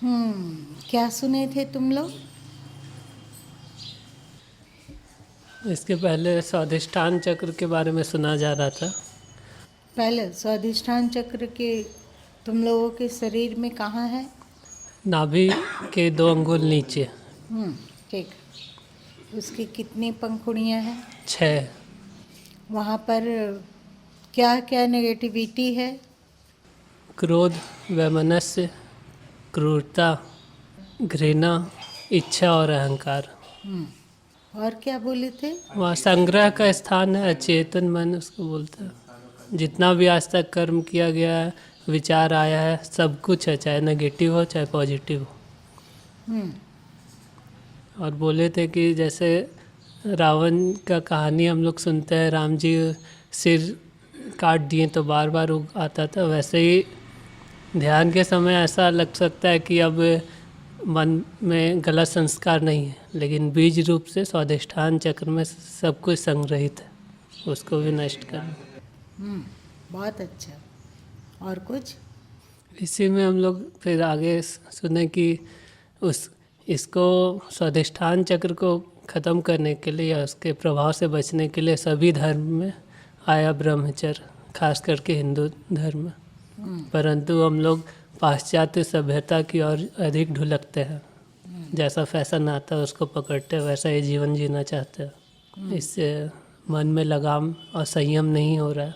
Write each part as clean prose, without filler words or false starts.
क्या सुने थे तुम लोग? इसके पहले स्वादिष्ठान चक्र के बारे में सुना जा रहा था। पहले स्वादिष्ठान चक्र के तुम लोगों के शरीर में कहाँ है? नाभि के 2 अंगुल नीचे। ठीक। उसकी कितनी पंखुड़ियाँ हैं? 6। वहाँ पर क्या क्या नेगेटिविटी है? क्रोध, वैमनस्य, क्रूरता, घृणा, इच्छा और अहंकार। और क्या बोले थे? वहाँ संग्रह का स्थान है, अचेतन मन उसको बोलते हैं। जितना भी आज तक कर्म किया गया है, विचार आया है, सब कुछ है, चाहे नेगेटिव हो चाहे पॉजिटिव हो। और बोले थे कि जैसे रावण का कहानी हम लोग सुनते हैं, राम जी सिर काट दिए तो बार बार आता था, वैसे ही ध्यान के समय ऐसा लग सकता है कि अब मन में गलत संस्कार नहीं है, लेकिन बीज रूप से स्वादिष्ठान चक्र में सब कुछ संग्रहित है, उसको भी नष्ट करना। बहुत अच्छा। और कुछ? इसी में हम लोग फिर आगे सुने कि इसको स्वादिष्ठान चक्र को ख़त्म करने के लिए या उसके प्रभाव से बचने के लिए सभी धर्म में आया ब्रह्मचर्य, खास करके हिंदू धर्म में। परंतु हम लोग पाश्चात्य सभ्यता की ओर अधिक ढुलकते हैं। जैसा फैशन आता है उसको पकड़ते हैं, वैसा ही जीवन जीना चाहते हैं। इससे मन में लगाम और संयम नहीं हो रहा है।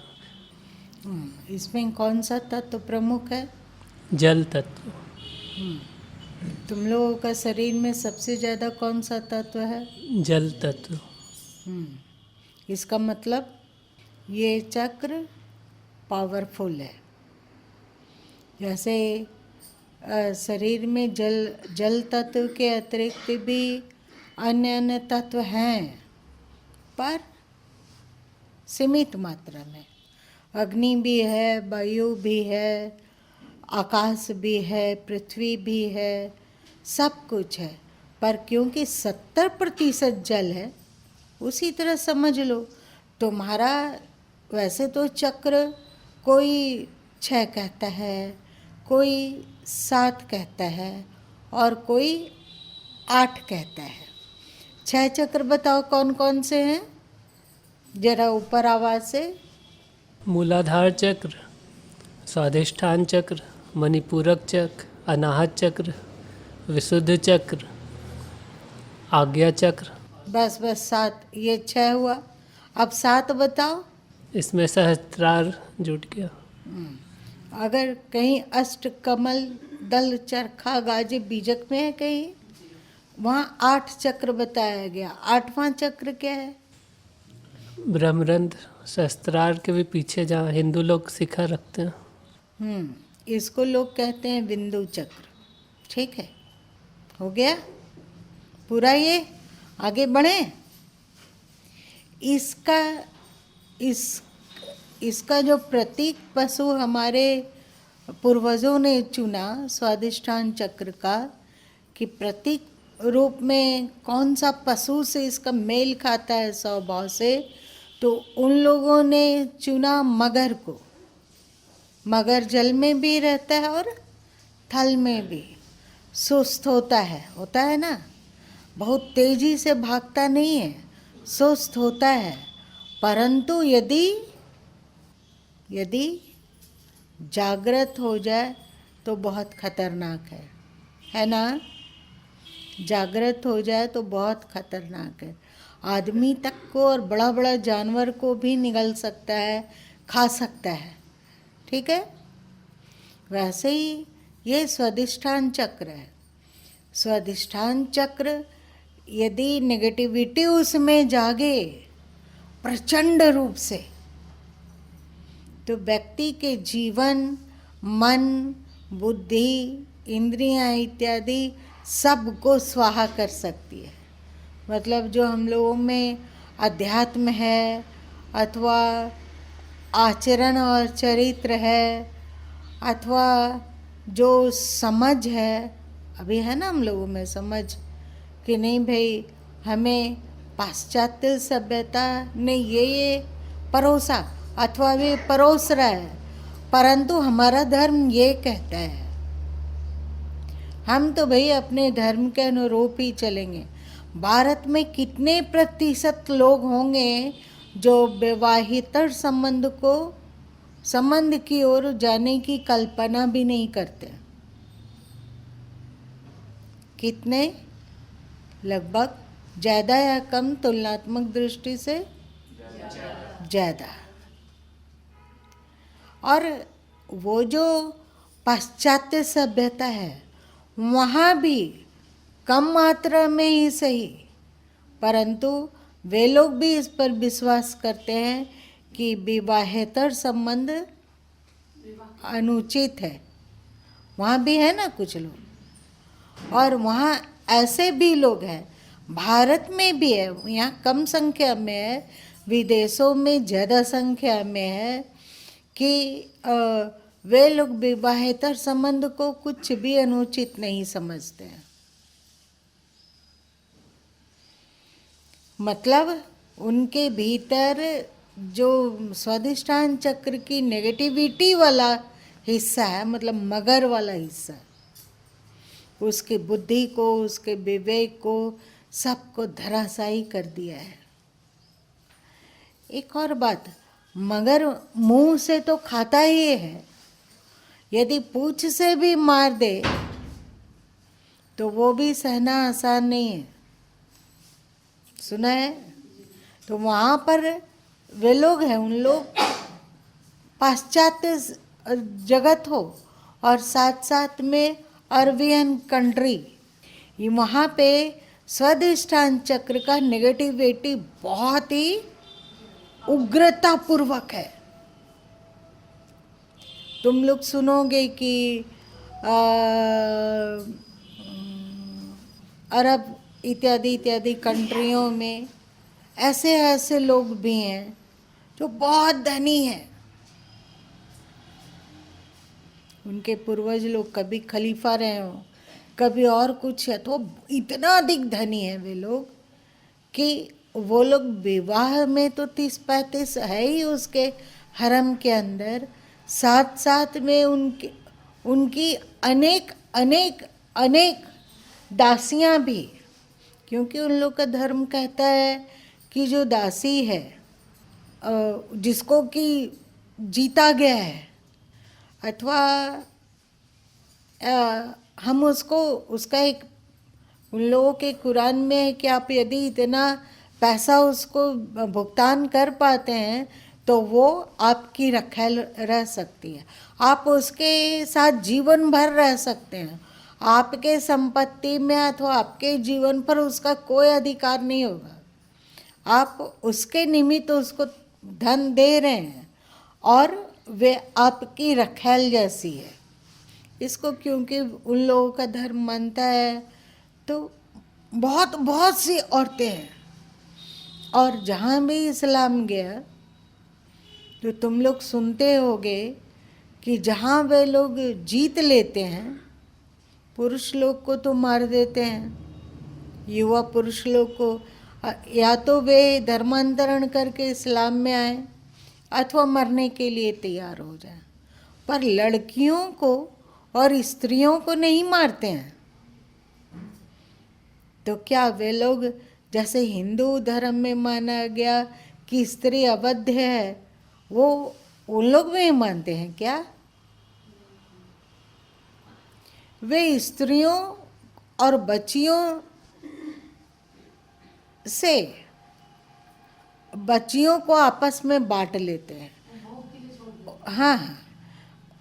इसमें कौन सा तत्व प्रमुख है? जल तत्व। तुम लोगों का शरीर में सबसे ज़्यादा कौन सा तत्व है? जल तत्व। इसका मतलब ये चक्र पावरफुल है। जैसे शरीर में जल तत्व के अतिरिक्त भी अन्य अन्य तत्व हैं, पर सीमित मात्रा में। अग्नि भी है, वायु भी है, आकाश भी है, पृथ्वी भी है, सब कुछ है। पर क्योंकि 70% जल है, उसी तरह समझ लो तुम्हारा। वैसे तो चक्र कोई 6 कहता है, कोई 7 कहता है और कोई 8 कहता है। 6 चक्र बताओ कौन कौन से हैं, जरा ऊपर आवाज से। मूलाधार चक्र, स्वादिष्ठान चक्र, मणिपूरक चक्र, अनाहत चक्र, विशुद्ध चक्र, आज्ञा चक्र। बस 7, ये 6 हुआ। अब 7 बताओ। इसमें सहस्त्रार जुट गया। अगर कहीं अष्ट कमल दल चरखा गाजे बीजक में है कहीं, वहाँ 8 चक्र बताया गया। 8वां चक्र क्या है? ब्रह्मरंध्र, सहस्त्रार के भी पीछे जहाँ हिंदू लोग शिखा रखते हैं। इसको लोग कहते हैं बिंदु चक्र। ठीक है, हो गया पूरा। ये आगे बढ़े। इसका जो प्रतीक पशु हमारे पूर्वजों ने चुना स्वादिष्ठान चक्र का, कि प्रतीक रूप में कौन सा पशु से इसका मेल खाता है स्वभाव से, तो उन लोगों ने चुना मगर को। मगर जल में भी रहता है और थल में भी। सुस्त होता है ना, बहुत तेजी से भागता नहीं है, सुस्त होता है। परंतु यदि जागृत हो जाए तो बहुत खतरनाक है ना। जागृत हो जाए तो बहुत खतरनाक है। आदमी तक को और बड़ा बड़ा जानवर को भी निगल सकता है, खा सकता है। ठीक है, वैसे ही ये स्वादिष्ठान चक्र है। स्वादिष्ठान चक्र यदि नेगेटिविटी उसमें जागे प्रचंड रूप से, तो व्यक्ति के जीवन, मन, बुद्धि, इंद्रियां इत्यादि सबको स्वाहा कर सकती है। मतलब जो हम लोगों में अध्यात्म है, अथवा आचरण और चरित्र है, अथवा जो समझ है, अभी है ना हम लोगों में समझ कि नहीं भाई, हमें पाश्चात्य सभ्यता ने ये परोसा, अथवा वे परोस रहा है, परंतु हमारा धर्म ये कहता है। हम तो भाई अपने धर्म के अनुरूप ही चलेंगे। भारत में कितने प्रतिशत लोग होंगे जो विवाहेतर संबंध की ओर जाने की कल्पना भी नहीं करते? कितने? लगभग ज़्यादा या कम तुलनात्मक दृष्टि से? ज़्यादा। और वो जो पाश्चात्य सभ्यता है वहाँ भी कम मात्रा में ही सही, परंतु वे लोग भी इस पर विश्वास करते हैं कि विवाहेतर संबंध अनुचित है। वहाँ भी है ना कुछ लोग, और वहाँ ऐसे भी लोग हैं, भारत में भी है, यहाँ कम संख्या में है, विदेशों में ज़्यादा संख्या में है कि वे लोग विवाहेतर संबंध को कुछ भी अनुचित नहीं समझते हैं। मतलब उनके भीतर जो स्वाधिष्ठान चक्र की नेगेटिविटी वाला हिस्सा है, मतलब मगर वाला हिस्सा, उसकी बुद्धि को, उसके विवेक को, सबको धराशायी कर दिया है। एक और बात, मगर मुंह से तो खाता ही है, यदि पूंछ से भी मार दे तो वो भी सहना आसान नहीं है। सुना है? तो वहाँ पर वे लोग हैं, उन लोग पाश्चात्य जगत हो और साथ साथ में अरबियन कंट्री, ये वहाँ पे स्वाधिष्ठान चक्र का नेगेटिविटी बहुत ही उग्रतापूर्वक है। तुम लोग सुनोगे कि अरब इत्यादि इत्यादि कंट्रियों में ऐसे ऐसे लोग भी हैं जो बहुत धनी हैं। उनके पूर्वज लोग कभी खलीफा रहे हो, कभी और कुछ है, तो इतना अधिक धनी है वे लोग कि वो लोग विवाह में तो 30-35 है ही उसके हरम के अंदर, साथ साथ में उनकी अनेक अनेक अनेक दासियां भी, क्योंकि उन लोग का धर्म कहता है कि जो दासी है, जिसको कि जीता गया है, अथवा हम उसका एक, उन लोगों के कुरान में है कि आप यदि इतना पैसा उसको भुगतान कर पाते हैं तो वो आपकी रखैल रह सकती है, आप उसके साथ जीवन भर रह सकते हैं, आपके संपत्ति में अथवा आपके जीवन पर उसका कोई अधिकार नहीं होगा। आप उसके निमित्त उसको धन दे रहे हैं और वे आपकी रखैल जैसी है। इसको क्योंकि उन लोगों का धर्म मानता है, तो बहुत बहुत सी औरतें हैं। और जहाँ भी इस्लाम गया तो तुम लोग सुनते होगे कि जहाँ वे लोग जीत लेते हैं, पुरुष लोग को तो मार देते हैं, युवा पुरुष लोग को, या तो वे धर्मांतरण करके इस्लाम में आए अथवा मरने के लिए तैयार हो जाए, पर लड़कियों को और स्त्रियों को नहीं मारते हैं। तो क्या वे लोग, जैसे हिंदू धर्म में माना गया कि स्त्री अवध्य है, वो उन लोग भी मानते हैं क्या? वे स्त्रियों और बच्चियों से, बच्चियों को आपस में बांट लेते हैं। हाँ,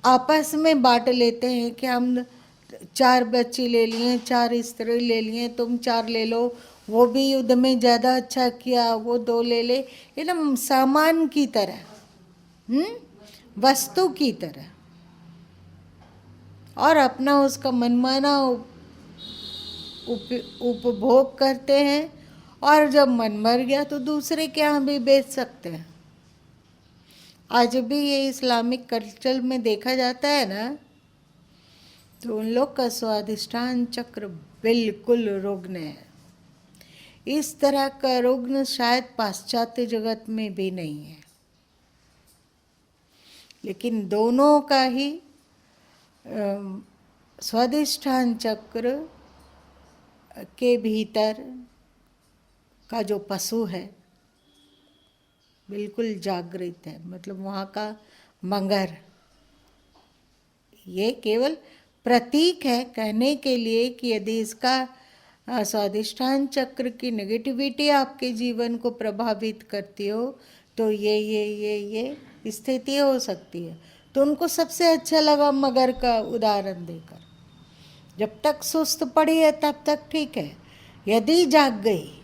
आपस में बांट लेते हैं कि हम 4 बच्ची ले लिए, 4 स्त्री ले लिए, तुम 4 ले लो, वो भी युद्ध में ज़्यादा अच्छा किया, वो 2 ले ले, एकदम सामान की तरह, वस्तु की तरह, और अपना उसका मनमाना उपभोग करते हैं, और जब मन मर गया तो दूसरे के यहाँ भी बेच सकते हैं। आज भी ये इस्लामिक कल्चर में देखा जाता है ना, तो उन लोग का स्वाधिष्ठान चक्र बिल्कुल रुग्ण है। इस तरह का रुग्ण शायद पाश्चात्य जगत में भी नहीं है, लेकिन दोनों का ही स्वादिष्ठान चक्र के भीतर का जो पशु है बिल्कुल जागृत है, मतलब वहाँ का मगर। ये केवल प्रतीक है कहने के लिए कि यदि इसका स्वादिष्ठान चक्र की नेगेटिविटी आपके जीवन को प्रभावित करती हो तो ये स्थिति हो सकती है। तो उनको सबसे अच्छा लगा मगर का उदाहरण देकर, जब तक सुस्त पड़ी है तब तक ठीक है, यदि जाग गई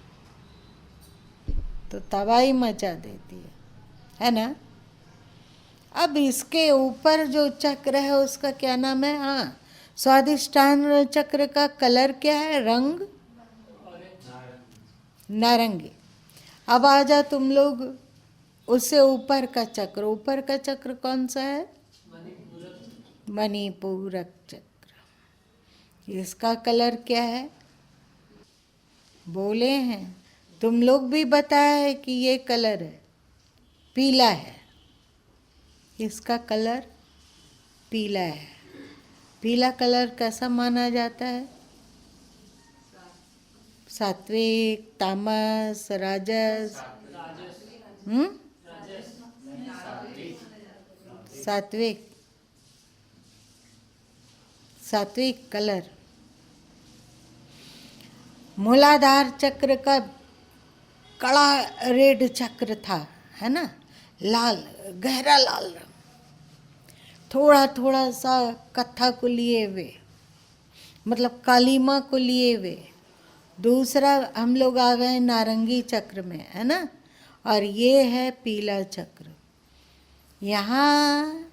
तो तबाही मचा देती है ना। अब इसके ऊपर जो चक्र है उसका क्या नाम है? हाँ, स्वादिष्ठान चक्र का कलर क्या है? रंग नारंगी। अब आ जा तुम लोग उससे ऊपर का चक्र। ऊपर का चक्र कौन सा है? मणिपूरक चक्र। इसका कलर क्या है? बोले हैं तुम लोग भी बताया है कि ये कलर है, पीला है। इसका कलर पीला है। पीला कलर कैसा माना जाता है? सात्विक, तामस, राजस। सात्विक, सात्विक कलर। मूलाधार चक्र का कड़ा रेड चक्र था, है ना, लाल, गहरा लाल रंग, थोड़ा थोड़ा सा कत्था को लिए हुए, मतलब कालीमा को लिए हुए। दूसरा हम लोग आ गए नारंगी चक्र में, है ना, और ये है पीला चक्र। यहाँ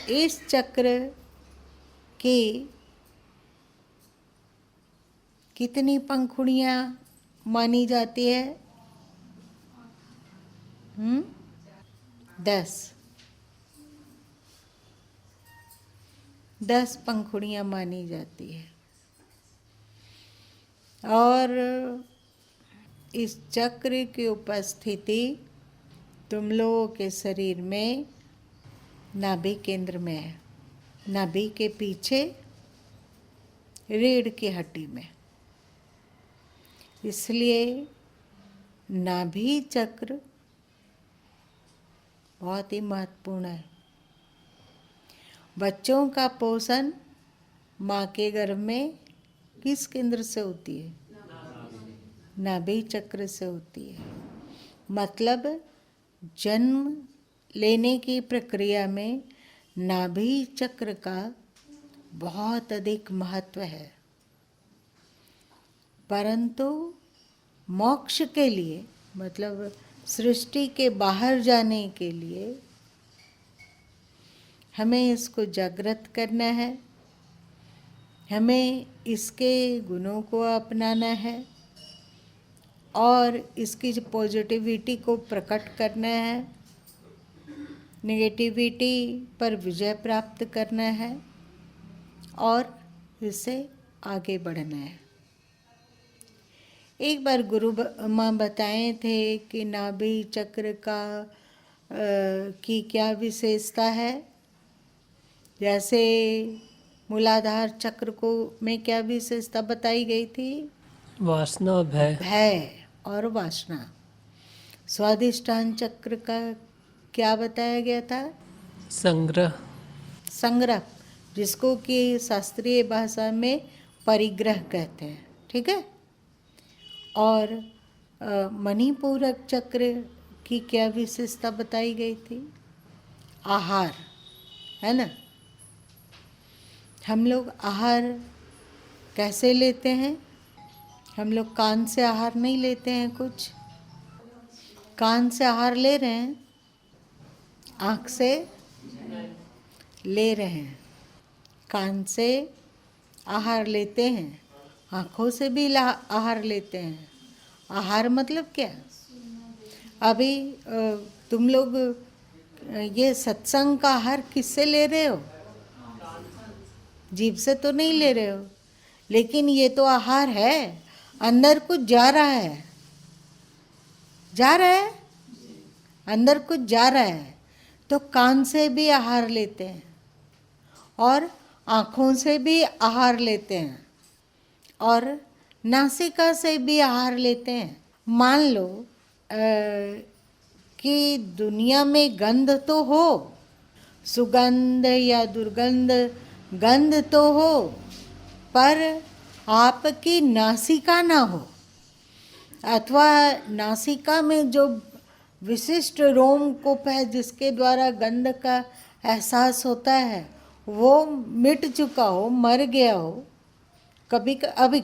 इस चक्र की कितनी पंखुड़ियाँ मानी जाती है? 10 पंखुड़ियाँ मानी जाती है। और इस चक्र की उपस्थिति तुम लोगों के शरीर में नाभि केंद्र में है, नाभि के पीछे रीढ़ की हड्डी में। इसलिए नाभि चक्र बहुत ही महत्वपूर्ण है। बच्चों का पोषण माँ के गर्भ में किस केंद्र से होती है? नाभि चक्र से होती है। मतलब जन्म लेने की प्रक्रिया में नाभि चक्र का बहुत अधिक महत्व है। परंतु मोक्ष के लिए, मतलब सृष्टि के बाहर जाने के लिए हमें इसको जागृत करना है, हमें इसके गुणों को अपनाना है और इसकी जो पॉजिटिविटी को प्रकट करना है, नेगेटिविटी पर विजय प्राप्त करना है और इससे आगे बढ़ना है। एक बार गुरु माँ बताए थे कि नाभि चक्र का की क्या विशेषता है। जैसे मूलाधार चक्र को में क्या विशेषता बताई गई थी? वासना और भय। भय और वासना। स्वादिष्ठान चक्र का क्या बताया गया था? संग्रह। संग्रह, जिसको कि शास्त्रीय भाषा में परिग्रह कहते हैं, ठीक है। और मणिपूरक चक्र की क्या विशेषता बताई गई थी? आहार, है ना। हम लोग आहार कैसे लेते हैं? हम लोग कान से आहार नहीं लेते हैं, कुछ कान से आहार ले रहे हैं, आँख से ले रहे हैं। कान से आहार लेते हैं, आँखों से भी आहार लेते हैं। आहार मतलब क्या? अभी तुम लोग ये सत्संग का आहार किससे ले रहे हो? जीभ से तो नहीं ले रहे हो, लेकिन ये तो आहार है, अंदर कुछ जा रहा है, जा रहा है, अंदर कुछ जा रहा है। तो कान से भी आहार लेते हैं और आँखों से भी आहार लेते हैं और नासिका से भी आहार लेते हैं। मान लो कि दुनिया में गंध तो हो, सुगंध या दुर्गंध, गंध तो हो, पर आपकी नासिका ना हो, अथवा नासिका में जो विशिष्ट रोम कूप है जिसके द्वारा गंध का एहसास होता है वो मिट चुका हो, मर गया हो। अभी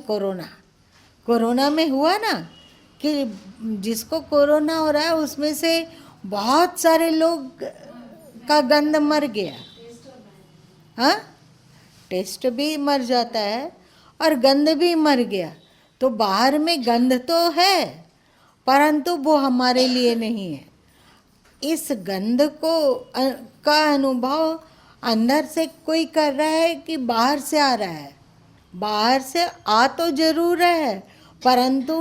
कोरोना में हुआ ना कि जिसको कोरोना हो रहा है उसमें से बहुत सारे लोग का गंध मर गया। हाँ, टेस्ट भी मर जाता है और गंध भी मर गया। तो बाहर में गंध तो है परंतु वो हमारे लिए नहीं है। इस गंध का अनुभव अंदर से कोई कर रहा है कि बाहर से आ रहा है? बाहर से आ तो जरूर है परंतु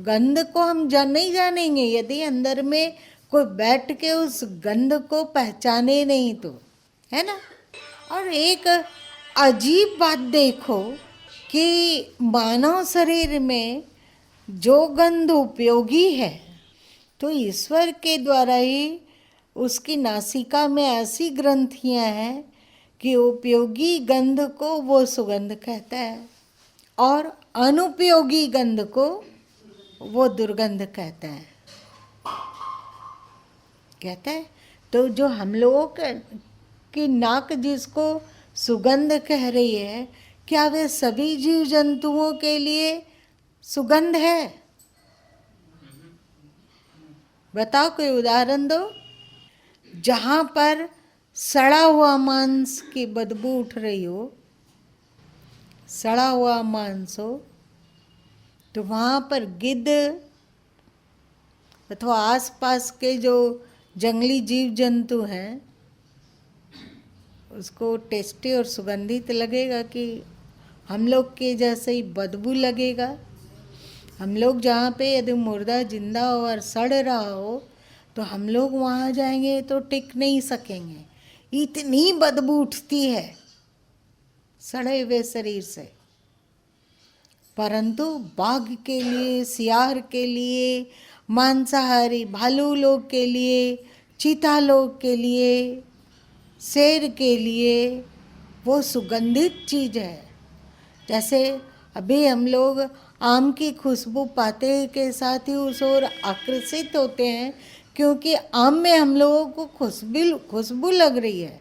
गंध को हम नहीं जानेंगे यदि अंदर में कोई बैठ के उस गंध को पहचाने नहीं तो, है ना। और एक अजीब बात देखो कि मानव शरीर में जो गंध उपयोगी है तो ईश्वर के द्वारा ही उसकी नासिका में ऐसी ग्रंथियां हैं कि उपयोगी गंध को वो सुगंध कहता है और अनुपयोगी गंध को वो दुर्गंध कहता है। तो जो हम लोगों की नाक जिसको सुगंध कह रही है, क्या वे सभी जीव जंतुओं के लिए सुगंध है? बताओ, कोई उदाहरण दो जहाँ पर सड़ा हुआ मांस की बदबू उठ रही हो, सड़ा हुआ मांस हो, तो वहाँ पर गिद्ध अथवा आसपास के जो जंगली जीव जंतु हैं उसको टेस्टी और सुगंधित लगेगा कि हम लोग के जैसे ही बदबू लगेगा? हम लोग जहाँ पे यदि मुर्दा जिंदा हो और सड़ रहा हो तो हम लोग वहाँ जाएंगे तो टिक नहीं सकेंगे, इतनी बदबू उठती है सड़े हुए शरीर से। परंतु बाघ के लिए, सियार के लिए, मांसाहारी भालू लोग के लिए, चीता लोग के लिए, शेर के लिए वो सुगंधित चीज़ है। जैसे अभी हम लोग आम की खुशबू पाते के साथ ही उस ओर आकर्षित होते हैं क्योंकि आम में हम लोगों को खुशबू लग रही है।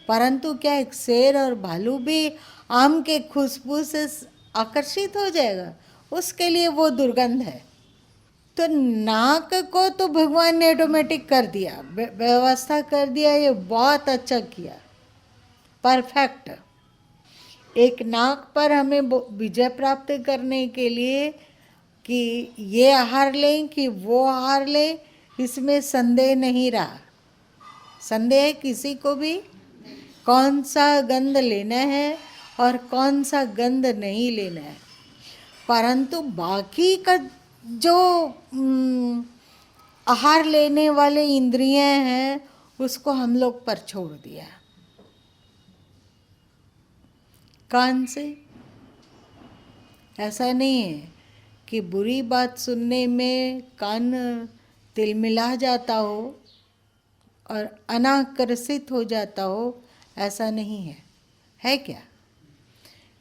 परंतु क्या एक शेर और भालू भी आम के खुशबू से आकर्षित हो जाएगा? उसके लिए वो दुर्गंध है। तो नाक को तो भगवान ने ऑटोमेटिक कर दिया, व्यवस्था कर दिया, ये बहुत अच्छा किया, परफेक्ट। एक नाक पर हमें विजय प्राप्त करने के लिए कि ये आहार लें कि वो आहार लें, इसमें संदेह नहीं रहा। संदेह किसी को भी कौन सा गंध लेना है और कौन सा गंध नहीं लेना है। परंतु बाकी का जो आहार लेने वाले इंद्रियां हैं उसको हम लोग पर छोड़ दिया। कान से ऐसा नहीं है कि बुरी बात सुनने में कान तिलमिला जाता हो और अनाकर्षित हो जाता हो, ऐसा नहीं है। है क्या?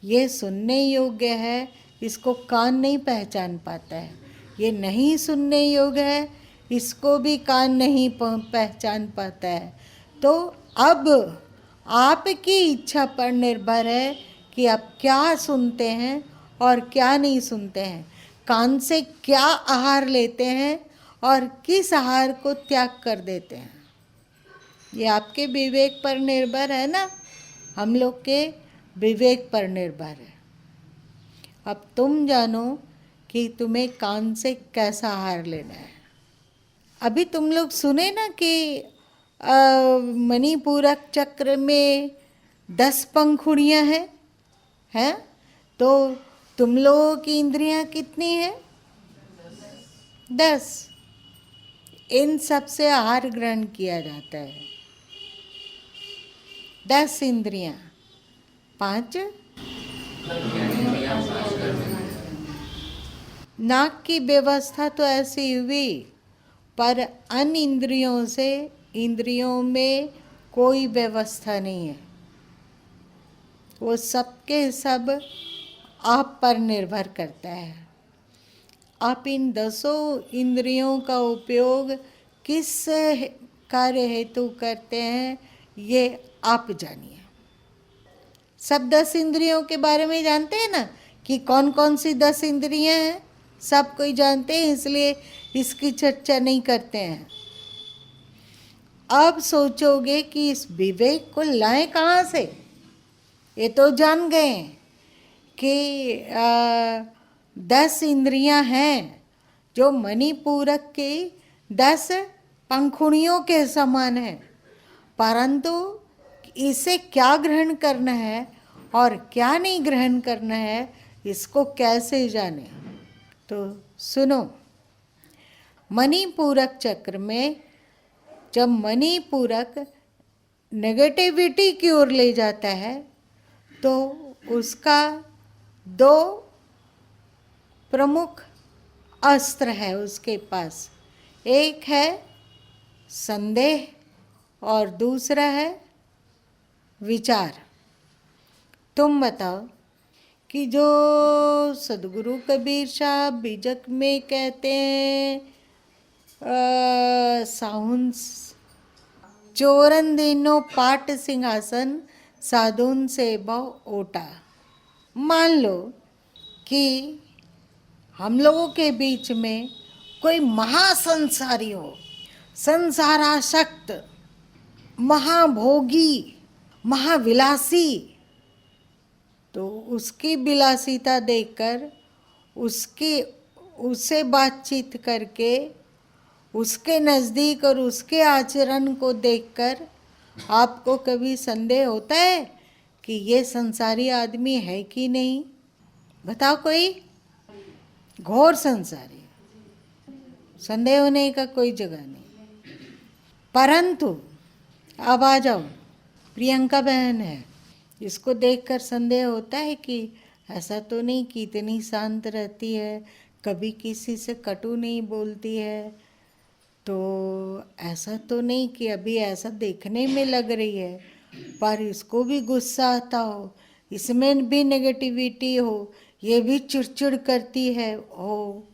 ये सुनने योग्य है, इसको कान नहीं पहचान पाता है। ये नहीं सुनने योग्य है, इसको भी कान नहीं पहचान पाता है। तो अब आपकी इच्छा पर निर्भर है कि आप क्या सुनते हैं और क्या नहीं सुनते हैं, कान से क्या आहार लेते हैं और किस आहार को त्याग कर देते हैं। ये आपके विवेक पर निर्भर है ना, हम लोग के विवेक पर निर्भर है। अब तुम जानो कि तुम्हें कान से कैसा आहार लेना है। अभी तुम लोग सुने ना कि मणिपूरक चक्र में 10 पंखुड़ियाँ हैं? तो तुम लोगों की इंद्रियां कितनी हैं? 10। इन सब से आहार ग्रहण किया जाता है। 10 इंद्रियां। 5 नाक की व्यवस्था तो ऐसी हुई, पर अन्य इंद्रियों से इंद्रियों में कोई व्यवस्था नहीं है। वो सबके सब आप पर निर्भर करता है। आप इन 10 इंद्रियों का उपयोग किस कार्य हेतु करते हैं, ये आप जानिए। सब 10 इंद्रियों के बारे में जानते हैं ना, कि कौन कौन सी 10 इंद्रियां हैं, सब कोई जानते हैं, इसलिए इसकी चर्चा नहीं करते हैं। अब सोचोगे कि इस विवेक को लाएं कहाँ से। ये तो जान गए कि 10 इंद्रियां हैं जो मणिपूरक के 10 पंखुड़ियों के समान है, परंतु इसे क्या ग्रहण करना है और क्या नहीं ग्रहण करना है, इसको कैसे जाने। तो सुनो, मणिपूरक चक्र में जब मणिपूरक नेगेटिविटी की ओर ले जाता है तो उसका 2 प्रमुख अस्त्र है उसके पास। एक है संदेह और दूसरा है विचार। तुम बताओ कि जो सदगुरु कबीर साहब बीजक में कहते हैं, साहुन चोरन दिनो पाट सिंहासन साधुन से बहु ओटा। मान लो कि हम लोगों के बीच में कोई महासंसारी हो, संसारासक्त, महाभोगी, महाविलासी, तो उसकी विलासिता देखकर उससे बातचीत करके उसके नज़दीक और उसके आचरण को देखकर आपको कभी संदेह होता है कि ये संसारी आदमी है कि नहीं? बताओ कोई। घोर संसारी, संदेह होने का कोई जगह नहीं। परंतु अब आ जाओ, प्रियंका बहन है, इसको देखकर संदेह होता है कि ऐसा तो नहीं कि इतनी शांत रहती है, कभी किसी से कटु नहीं बोलती है, तो ऐसा तो नहीं कि अभी ऐसा देखने में लग रही है, पर इसको भी गुस्सा आता हो, इसमें भी नेगेटिविटी हो, ये भी चिड़चिड़ करती है हो।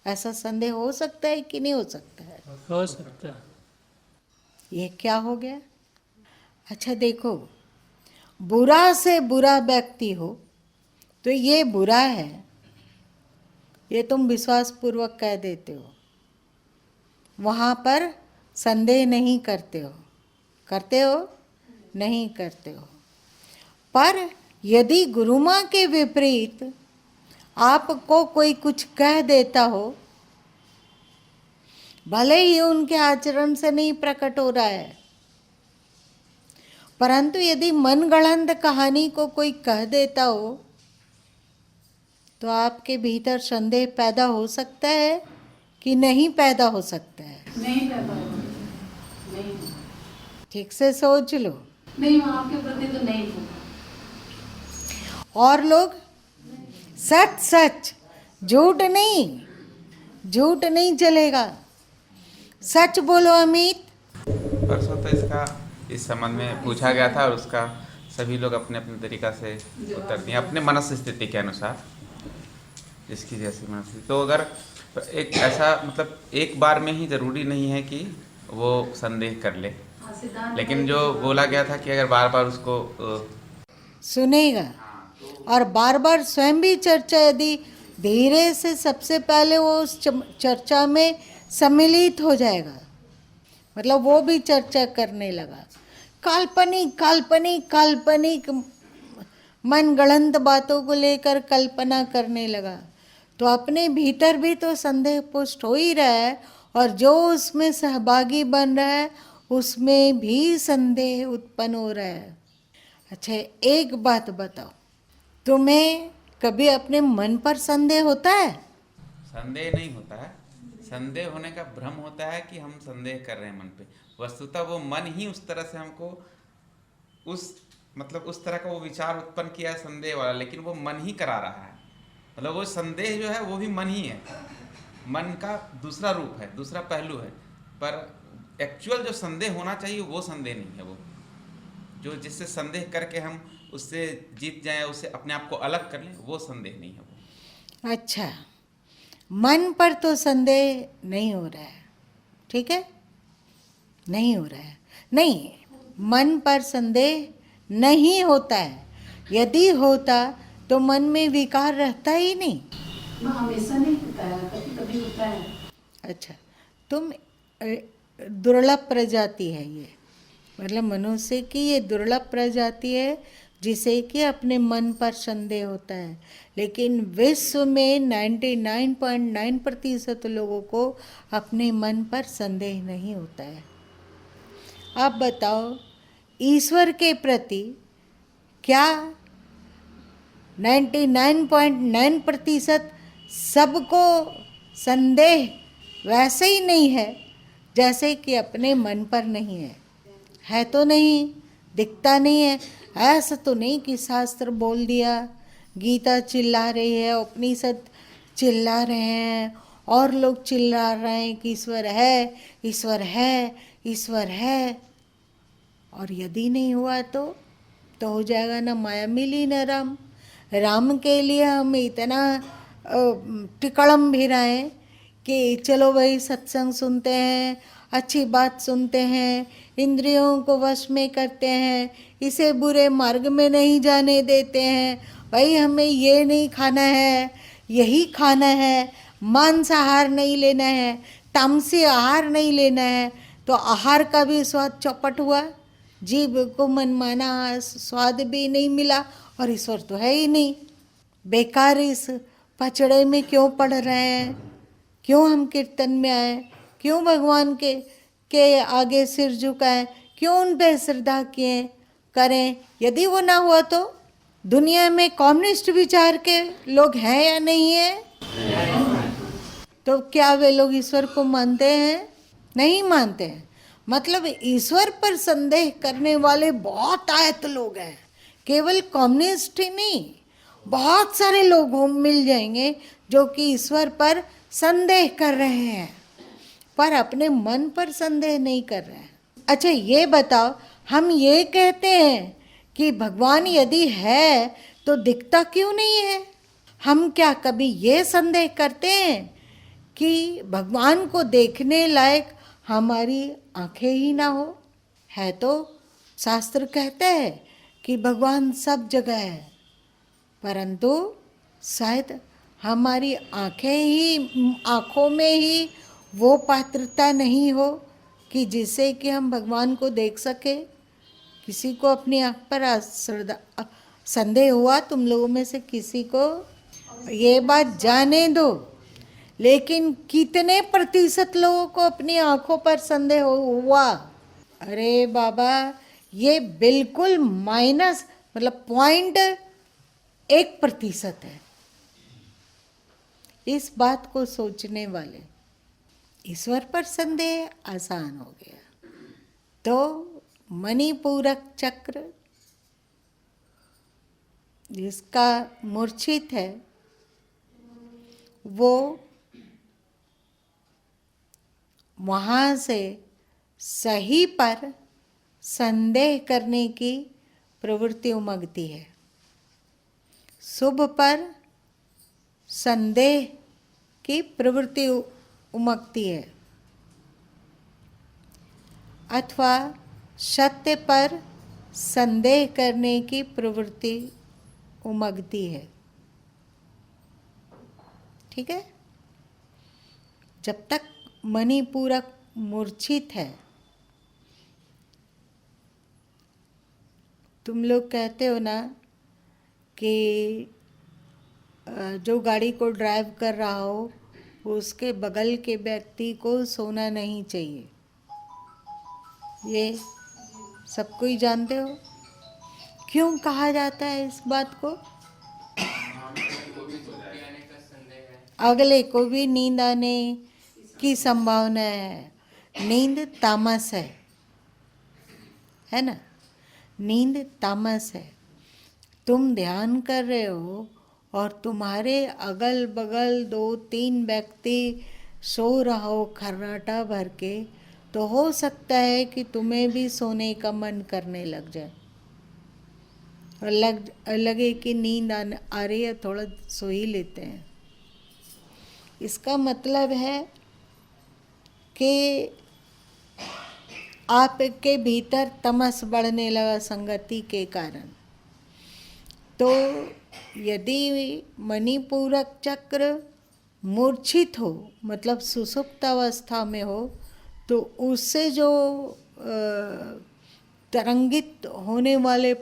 ऐसा संदेह हो सकता है कि नहीं हो सकता है? हो सकता है। ये क्या हो गया? अच्छा देखो, बुरा से बुरा व्यक्ति हो तो ये बुरा है, ये तुम विश्वासपूर्वक कह देते हो, वहाँ पर संदेह नहीं करते हो। करते हो? नहीं करते हो। पर यदि गुरु माँ के विपरीत आपको कोई कुछ कह देता हो, भले ही उनके आचरण से नहीं प्रकट हो रहा है, परंतु यदि मनगढ़ंत कहानी को कोई कह देता हो तो आपके भीतर संदेह पैदा हो सकता है कि नहीं पैदा हो सकता है? नहीं पैदा होगा, नहीं। ठीक से सोच लो। नहीं, वहाँ आपके प्रति तो नहीं होगा। और लोग सच सच, झूठ नहीं, झूठ नहीं चलेगा, सच बोलो अमित। परसों तो इसका इस संबंध में पूछा गया था और उसका सभी लोग अपने अपने तरीक़ा से उत्तर दिए, अपने मनस्य स्थिति के अनुसार, जिसकी जैसी मनस्थिति। तो अगर एक ऐसा मतलब एक बार में ही ज़रूरी नहीं है कि वो संदेह कर ले, लेकिन जो बोला गया था कि अगर बार बार उसको सुनेगा और बार बार स्वयं भी चर्चा, यदि धीरे से सबसे पहले वो उस चर्चा में सम्मिलित हो जाएगा, मतलब वो भी चर्चा करने लगा, काल्पनिक काल्पनिक काल्पनिक मनगढ़ंत बातों को लेकर कल्पना करने लगा, तो अपने भीतर भी तो संदेह पुष्ट हो ही रहा है, और जो उसमें सहभागी बन रहा है उसमें भी संदेह उत्पन्न हो रहा है। अच्छा, एक बात बताओ, तुम्हें कभी अपने मन पर संदेह होता है? संदेह नहीं होता है, संदेह होने का भ्रम होता है कि हम संदेह कर रहे हैं मन पे। वस्तुतः वो मन ही उस तरह से हमको उस मतलब उस तरह का वो विचार उत्पन्न किया है संदेह वाला, लेकिन वो मन ही करा रहा है। मतलब वो संदेह जो है वो भी मन ही है, मन का दूसरा रूप है, दूसरा पहलू है। पर एक्चुअल जो संदेह होना चाहिए वो संदेह नहीं है। वो जो जिससे संदेह करके हम उससे जीत जाएं, उससे अपने आप को अलग कर लें, वो संदेह नहीं है वो। अच्छा, मन पर तो संदेह नहीं हो रहा है, ठीक है, नहीं हो रहा है, नहीं, मन पर संदेह नहीं होता है। यदि होता तो मन में विकार रहता ही नहीं। ना हमेशा नहीं होता है, कभी कभी होता है। अच्छा, तुम दुर्लभ प्रजाति है ये, मतलब मनुष्य की ये दुर्लभ प्रजाति है जिसे कि अपने मन पर संदेह होता है। लेकिन विश्व में 99.9% लोगों को अपने मन पर संदेह नहीं होता है। अब बताओ, ईश्वर के प्रति क्या 99.9% सबको संदेह वैसे ही नहीं है जैसे कि अपने मन पर नहीं है? है तो नहीं, दिखता नहीं है। ऐसा तो नहीं कि शास्त्र बोल दिया, गीता चिल्ला रही है, उपनिषद चिल्ला रहे हैं, और लोग चिल्ला रहे हैं कि ईश्वर है, ईश्वर है, ईश्वर है। और यदि नहीं हुआ तो हो जाएगा ना माया मिली न राम। राम के लिए हम इतना टिकड़म भी रहे कि चलो भाई सत्संग सुनते हैं, अच्छी बात सुनते हैं, इंद्रियों को वश में करते हैं, इसे बुरे मार्ग में नहीं जाने देते हैं। भाई हमें ये नहीं खाना है, यही खाना है, मांसाहार नहीं लेना है, तामसी आहार नहीं लेना है। तो आहार का भी स्वाद चौपट हुआ, जीभ को मनमाना स्वाद भी नहीं मिला, और ईश्वर तो है ही नहीं। बेकार इस पचड़े में क्यों पड़ रहे हैं? क्यों हम कीर्तन में आए? क्यों भगवान के आगे सिर झुकाएं? क्यों उन पे श्रद्धा किए करें? यदि वो ना हुआ तो दुनिया में कम्युनिस्ट विचार के लोग हैं या नहीं है? तो क्या वे लोग ईश्वर को मानते हैं? नहीं मानते हैं। मतलब ईश्वर पर संदेह करने वाले बहुत आयत लोग हैं, केवल कम्युनिस्ट ही नहीं, बहुत सारे लोग मिल जाएंगे जो कि ईश्वर पर संदेह कर रहे हैं पर अपने मन पर संदेह नहीं कर रहे हैं। अच्छा ये बताओ, हम ये कहते हैं कि भगवान यदि है तो दिखता क्यों नहीं है? हम क्या कभी ये संदेह करते हैं कि भगवान को देखने लायक हमारी आंखें ही ना हो? है तो शास्त्र कहता है कि भगवान सब जगह है, परंतु शायद हमारी आँखों में ही वो पात्रता नहीं हो कि जिससे कि हम भगवान को देख सके। किसी को अपनी आँख पर संदेह हुआ? तुम लोगों में से किसी को? ये बात जाने दो, लेकिन कितने प्रतिशत लोगों को अपनी आँखों पर संदेह हुआ? अरे बाबा, ये बिल्कुल माइनस, मतलब 0.1% है। इस बात को सोचने वाले, ईश्वर पर संदेह आसान हो गया तो मणिपूरक चक्र जिसका मूर्छित है वो वहाँ से सही पर संदेह करने की प्रवृत्ति उमगती है, शुभ पर संदेह की प्रवृत्ति उमगती है, अथवा सत्य पर संदेह करने की प्रवृत्ति उमगती है। ठीक है? जब तक मणिपूरक मूर्छित है, तुम लोग कहते हो ना कि जो गाड़ी को ड्राइव कर रहा हो उसके बगल के व्यक्ति को सोना नहीं चाहिए, ये सबको ही जानते हो। क्यों कहा जाता है इस बात को? अगले को भी नींद आने की संभावना है। नींद तामस है ना? नींद तामस है। तुम ध्यान कर रहे हो और तुम्हारे अगल बगल 2-3 व्यक्ति सो रहा हो खर्राटा भर के, तो हो सकता है कि तुम्हें भी सोने का मन करने लग जाए और लगे कि नींद आ रही है, थोड़ा सो ही लेते हैं। इसका मतलब है कि आपके भीतर तमस बढ़ने लगा संगति के कारण। तो यदि मणिपूरक चक्र मूर्छित हो, मतलब सुषुप्त अवस्था में हो, तो उससे जो तरंगित होने वाले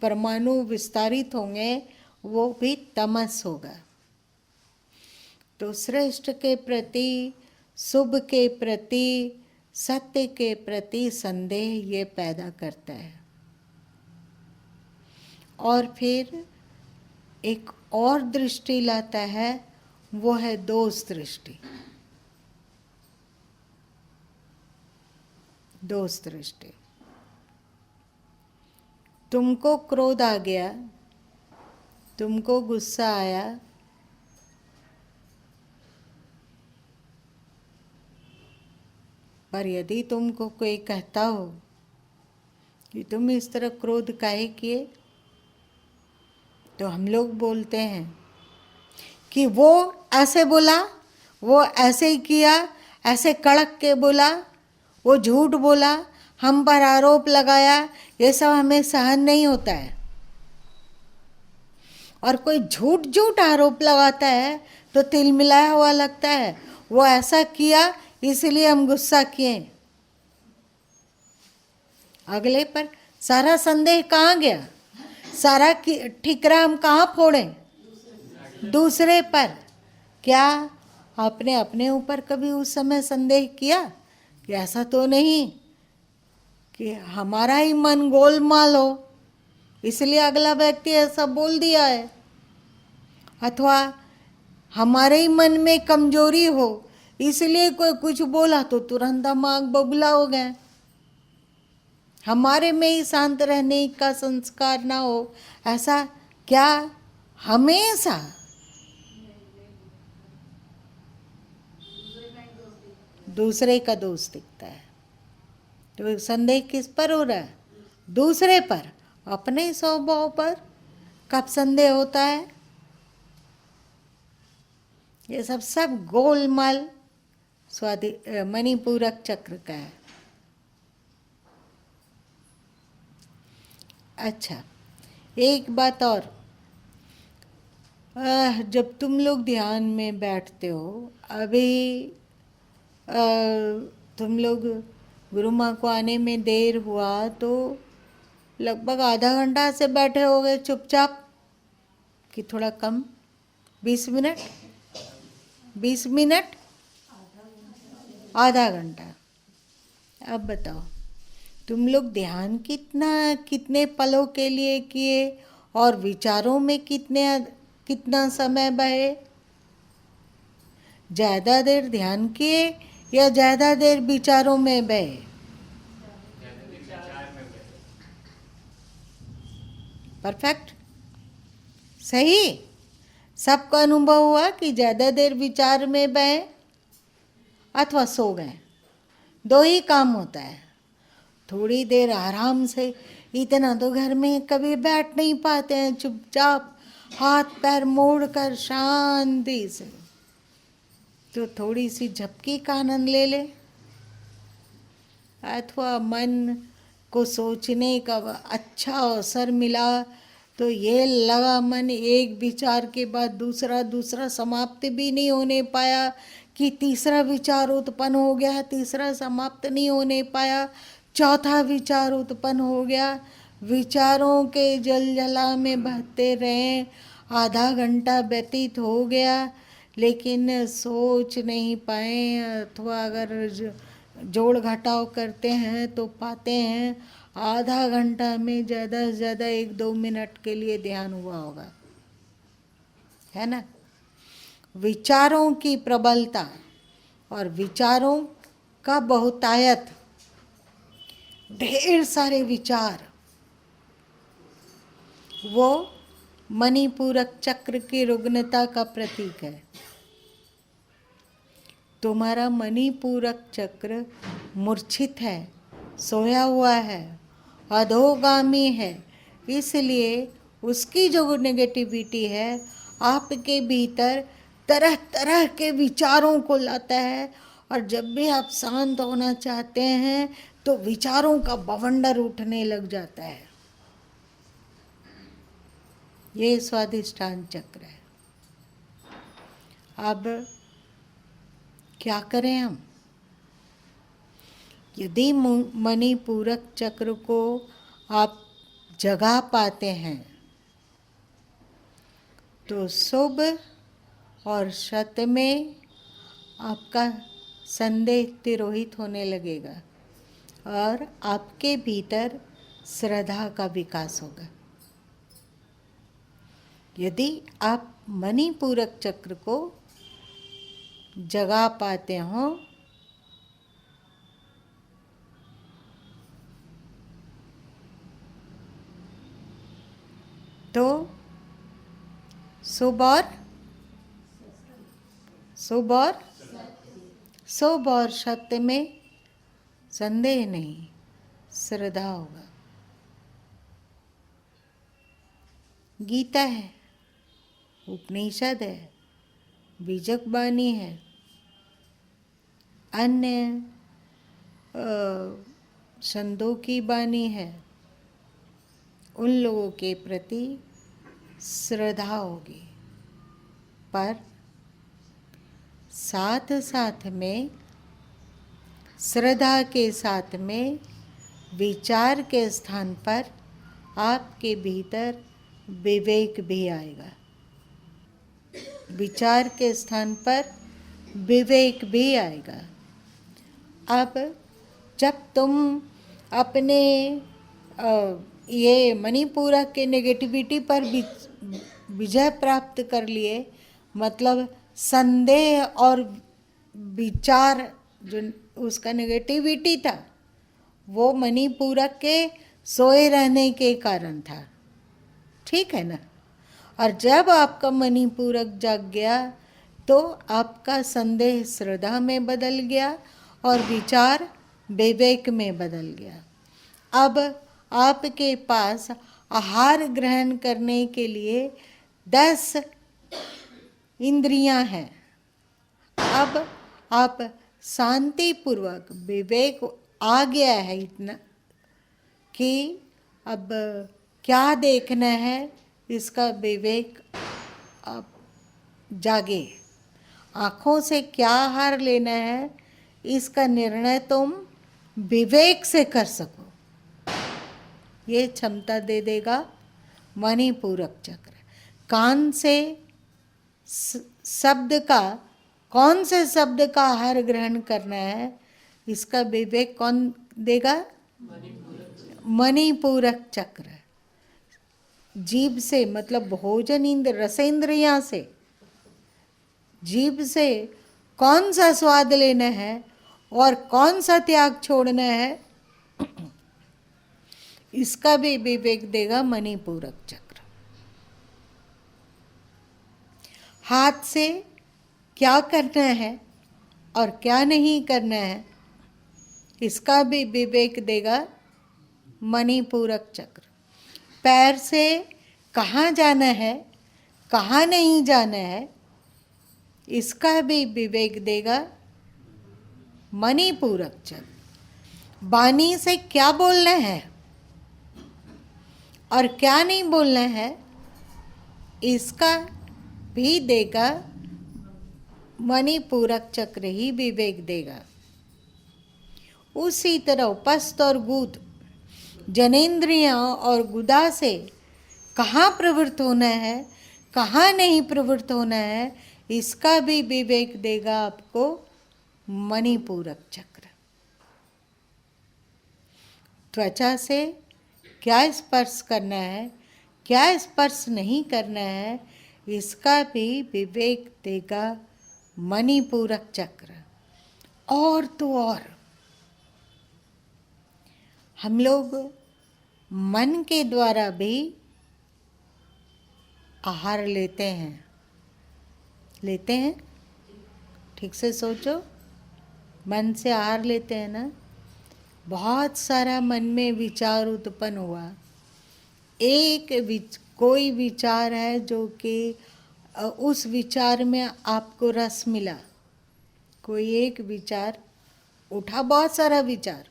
परमाणु विस्तारित होंगे, वो भी तमस होगा। तो श्रेष्ठ के प्रति, शुभ के प्रति, सत्य के प्रति संदेह ये पैदा करता है। और फिर एक और दृष्टि लाता है, वो है दोष दृष्टि। दोष दृष्टि। तुमको क्रोध आ गया, तुमको गुस्सा आया, पर यदि तुमको कोई कहता हो कि तुम इस तरह क्रोध काहे किए, तो हम लोग बोलते हैं कि वो ऐसे बोला, वो ऐसे ही किया, ऐसे कड़क के बोला, वो झूठ बोला, हम पर आरोप लगाया, ये सब हमें सहन नहीं होता है। और कोई झूठ आरोप लगाता है तो तिलमिलाया हुआ लगता है, वो ऐसा किया इसलिए हम गुस्सा किए। अगले पर सारा संदेह कहाँ गया, सारा ठिकरा हम कहाँ फोड़ें? दूसरे पर। क्या आपने अपने ऊपर कभी उस समय संदेह किया कि ऐसा तो नहीं कि हमारा ही मन गोलमाल हो इसलिए अगला व्यक्ति ऐसा बोल दिया है, अथवा हमारे ही मन में कमजोरी हो इसलिए कोई कुछ बोला तो तुरंत हम आग बबूला हो गए, हमारे में ही शांत रहने का संस्कार ना हो। ऐसा क्या हमेशा दूसरे का दोष दिखता है? तो संदेह किस पर हो रहा है? दूसरे पर। अपने स्वभाव पर कब संदेह होता है? ये सब गोलमाल मणिपूरक चक्र का है। अच्छा, एक बात और, जब तुम लोग ध्यान में बैठते हो, अभी तुम लोग गुरु माँ को आने में देर हुआ तो लगभग आधा घंटा से बैठे हो गए चुपचाप, कि थोड़ा कम, 20 मिनट, 20 मिनट, आधा घंटा। अब बताओ तुम लोग ध्यान कितने पलों के लिए किए और विचारों में कितना समय बहे? ज़्यादा देर ध्यान किए या ज़्यादा देर विचारों में बहे? परफेक्ट, सही। सबका अनुभव हुआ कि ज़्यादा देर विचार में बहे अथवा सो गए, दो ही काम होता है। थोड़ी देर आराम से, इतना तो घर में कभी बैठ नहीं पाते हैं, चुपचाप हाथ पैर मोड़कर शांति से, तो थोड़ी सी झपकी का आनंद ले ले, अथवा मन को सोचने का अच्छा अवसर मिला तो ये लगा मन एक विचार के बाद दूसरा समाप्त भी नहीं होने पाया कि तीसरा विचार उत्पन्न हो गया, तीसरा समाप्त नहीं होने पाया, चौथा विचार उत्पन्न हो गया, विचारों के जलजला में बहते रहे, आधा घंटा व्यतीत हो गया लेकिन सोच नहीं पाए, अथवा अगर जोड़ घटाव करते हैं तो पाते हैं आधा घंटा में ज़्यादा से ज़्यादा 1-2 मिनट के लिए ध्यान हुआ होगा, है ना? विचारों की प्रबलता और विचारों का बहुतायत, ढेर सारे विचार, वो मणिपूरक चक्र की रुग्णता का प्रतीक है। तुम्हारा मणिपूरक चक्र मूर्छित है, सोया हुआ है, अधोगामी है, इसलिए उसकी जो नेगेटिविटी है आपके भीतर तरह तरह के विचारों को लाता है, और जब भी आप शांत होना चाहते हैं तो विचारों का बवंडर उठने लग जाता है। ये स्वाधिष्ठान चक्र है। अब क्या करें हम? यदि मणिपूरक चक्र को आप जगा पाते हैं तो शुभ और शत में आपका संदेह तिरोहित होने लगेगा और आपके भीतर श्रद्धा का विकास होगा। यदि आप मणिपूरक चक्र को जगा पाते हो तो शुभ और सत्य में संदेह नहीं, श्रद्धा होगा। गीता है, उपनिषद है, बीजक वाणी है, अन्य संतों की वाणी है, उन लोगों के प्रति श्रद्धा होगी, पर साथ साथ में श्रद्धा के साथ में विचार के स्थान पर आपके भीतर विवेक भी आएगा। विचार के स्थान पर विवेक भी आएगा। अब जब तुम अपने ये मणिपूरक के नेगेटिविटी पर विजय प्राप्त कर लिए, मतलब संदेह और विचार जो उसका नेगेटिविटी था वो मणिपूरक के सोए रहने के कारण था, ठीक है ना। और जब आपका मणिपूरक जाग गया तो आपका संदेह श्रद्धा में बदल गया और विचार विवेक में बदल गया। अब आपके पास आहार ग्रहण करने के लिए 10 इंद्रियां हैं। अब आप शांतिपूर्वक, विवेक आ गया है इतना कि अब क्या देखना है इसका विवेक आप जागे। आँखों से क्या आहार लेना है इसका निर्णय तुम विवेक से कर सको, ये क्षमता दे देगा मणिपूरक चक्र। कान से शब्द का, कौन से शब्द का आहार ग्रहण करना है इसका विवेक कौन देगा? मणिपूरक चक्र। जीभ से, मतलब भोजन इंद्र, रसेंद्रियां से, जीभ से कौन सा स्वाद लेना है और कौन सा त्याग छोड़ना है इसका भी विवेक देगा मणिपूरक चक्र। हाथ से क्या करना है और क्या नहीं करना है इसका भी विवेक देगा मणिपूरक चक्र। पैर से कहाँ जाना है, कहाँ नहीं जाना है इसका भी विवेक देगा मणिपूरक चक्र। वाणी से क्या बोलना है और क्या नहीं बोलना है इसका भी देगा मणिपूरक चक्र ही विवेक देगा। उसी तरह उपस्थ और गुद, जनेंद्रियां और गुदा से कहाँ प्रवृत्त होना है, कहाँ नहीं प्रवृत्त होना है इसका भी विवेक देगा आपको मणिपूरक चक्र। त्वचा से क्या स्पर्श करना है, क्या स्पर्श नहीं करना है इसका भी विवेक देगा मणिपूरक चक्र। और तो और हम लोग मन के द्वारा भी आहार लेते हैं? लेते हैं? ठीक से सोचो, मन से आहार लेते हैं ना। बहुत सारा मन में विचार उत्पन्न हुआ, कोई विचार है जो कि उस विचार में आपको रस मिला। कोई एक विचार उठा, बहुत सारा विचार,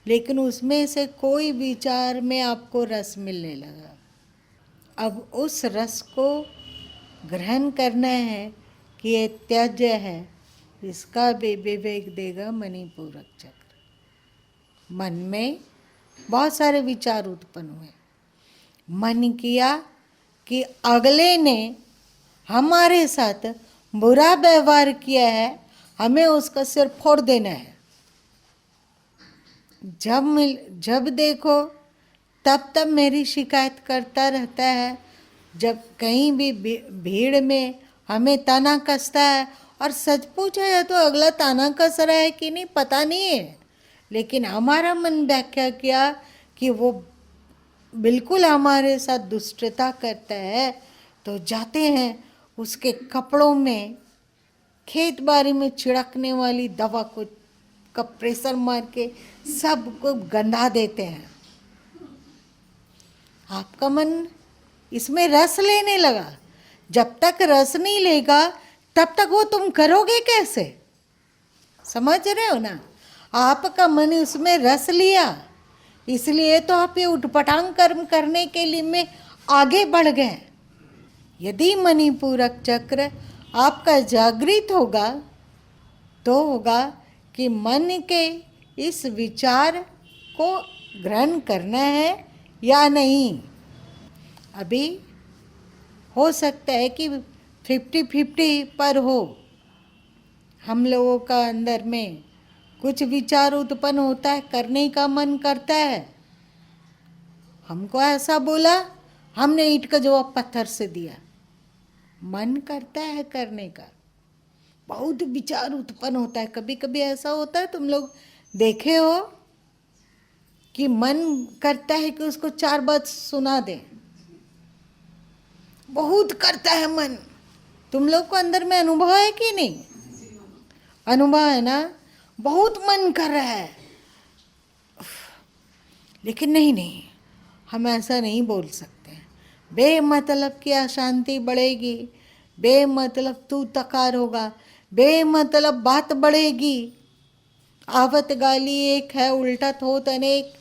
लेकिन उसमें से कोई विचार में आपको रस मिलने लगा। अब उस रस को ग्रहण करना है कि ये त्याज्य है, इसका भी विवेक देगा मणिपूरक चक्र। मन में बहुत सारे विचार उत्पन्न हुए। मन किया कि अगले ने हमारे साथ बुरा व्यवहार किया है, हमें उसका सिर फोड़ देना है। जब देखो तब मेरी शिकायत करता रहता है। जब कहीं भी भीड़ में हमें ताना कसता है, और सच पूछा है तो अगला ताना कस रहा है कि नहीं पता नहीं है, लेकिन हमारा मन व्याख्या किया कि वो बिल्कुल हमारे साथ दुष्टता करता है, तो जाते हैं उसके कपड़ों में खेत बाड़ी में छिड़कने वाली दवा का प्रेशर मार के सबको गंधा देते हैं। आपका मन इसमें रस लेने लगा। जब तक रस नहीं लेगा तब तक वो तुम करोगे कैसे? समझ रहे हो ना? आपका मन उसमें रस लिया, इसलिए तो आप ये उठपटांग कर्म करने के लिए में आगे बढ़ गए। यदि मणिपूरक चक्र आपका जागृत होगा तो होगा कि मन के इस विचार को ग्रहण करना है या नहीं। अभी हो सकता है कि 50-50 पर हो। हम लोगों का अंदर में कुछ विचार उत्पन्न होता है, करने का मन करता है। हमको ऐसा बोला, हमने ईंट का जवाब पत्थर से दिया। मन करता है करने का, बहुत विचार उत्पन्न होता है। कभी कभी ऐसा होता है, तुम लोग देखे हो कि मन करता है कि उसको 4 बात सुना दें। बहुत करता है मन। तुम लोग को अंदर में अनुभव है कि नहीं? अनुभव है ना? बहुत मन कर रहा है, लेकिन नहीं, हम ऐसा नहीं बोल सकते। बेमतलब की अशांति बढ़ेगी, बेमतलब तू तकार होगा, बेमतलब बात बढ़ेगी। आवत गाली एक है, उल्टा थोत अनेक।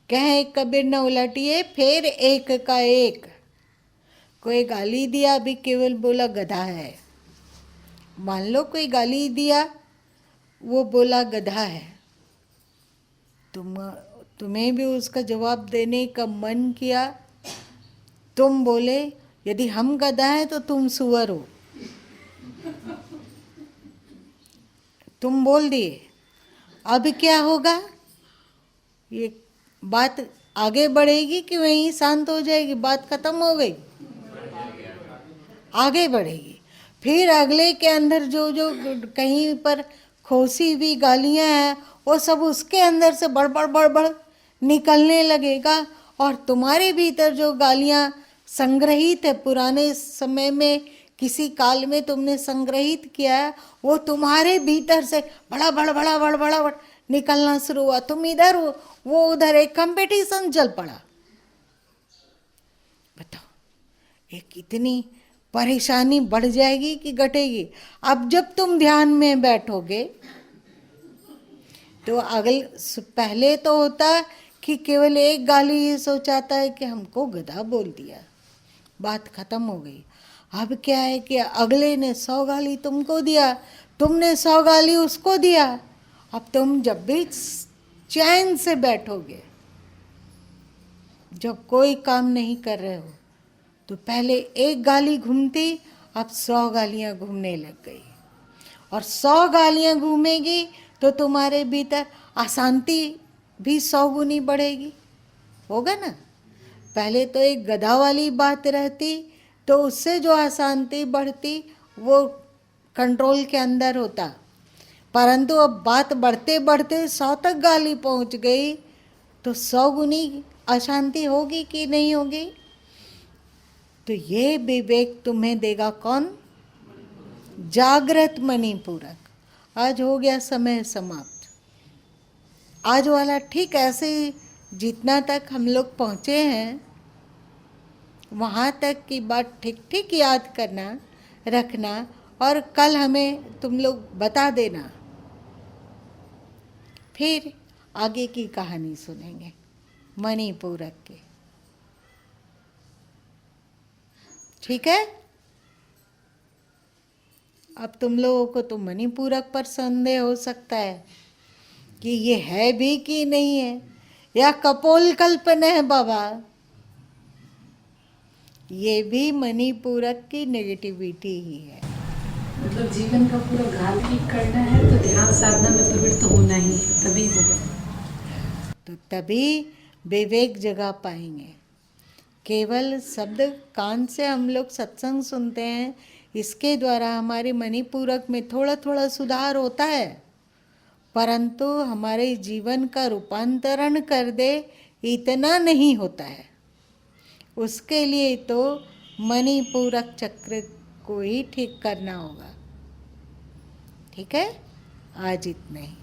कहे कबीर न उलटिए, फिर एक का एक। कोई गाली दिया, अभी केवल बोला गधा है। मान लो कोई गाली दिया, वो बोला गधा है, तुम्हें भी उसका जवाब देने का मन किया। तुम बोले यदि हम गधा हैं तो तुम सुअर हो, तुम बोल दिए। अब क्या होगा? ये बात आगे बढ़ेगी कि वहीं शांत हो जाएगी? बात खत्म हो गई, आगे बढ़ेगी। फिर अगले के अंदर जो कहीं पर खोसी हुई गालियां हैं, वो सब उसके अंदर से बड़बड़ निकलने लगेगा। और तुम्हारे भीतर जो गालियां संग्रहित है, पुराने समय में किसी काल में तुमने संग्रहित किया है, वो तुम्हारे भीतर से बड़ा निकलना शुरू हुआ। तुम इधर हो, वो उधर, एक कंपटीशन चल पड़ा। बताओ, ये कितनी परेशानी बढ़ जाएगी कि घटेगी? अब जब तुम ध्यान में बैठोगे तो पहले तो होता कि केवल एक गाली ये सोचाता है कि हमको गधा बोल दिया, बात खत्म हो गई। अब क्या है कि अगले ने 100 गाली तुमको दिया, तुमने 100 गाली उसको दिया। अब तुम जब भी चैन से बैठोगे, जब कोई काम नहीं कर रहे हो, तो पहले एक गाली घूमती, अब 100 गालियां घूमने लग गई। और 100 गालियां घूमेगी तो तुम्हारे भीतर अशांति भी 100 गुनी बढ़ेगी। होगा ना? पहले तो एक गधा वाली बात रहती, तो उससे जो अशांति बढ़ती वो कंट्रोल के अंदर होता। परंतु अब बात बढ़ते बढ़ते 100 तक गाली पहुंच गई, तो 100 गुनी अशांति होगी कि नहीं होगी? तो ये विवेक तुम्हें देगा कौन? जागृत मणिपूरक। आज हो गया समय समाप्त। आज वाला ठीक ऐसे ही जितना तक हम लोग पहुँचे हैं वहाँ तक की बात ठीक ठीक याद करना, रखना, और कल हमें तुम लोग बता देना। फिर आगे की कहानी सुनेंगे मणिपूरक की। ठीक है? अब तुम लोगों को तो मणिपूरक पर संदेह हो सकता है कि ये है भी कि नहीं है, या कपोल कल्पना है बाबा। ये भी मणिपूरक की नेगेटिविटी ही है। मतलब जीवन का पूरा घाल ठीक करना है तो ध्यान साधना में प्रवृत्त होना ही है, तभी होगा। तो तभी विवेक जगा पाएंगे। केवल शब्द कान से हम लोग सत्संग सुनते हैं, इसके द्वारा हमारे मणिपूरक में थोड़ा थोड़ा सुधार होता है, परंतु हमारे जीवन का रूपांतरण कर दे इतना नहीं होता है। उसके लिए तो मणिपूरक चक्र को ही ठीक करना होगा। ठीक है? आज इतना ही।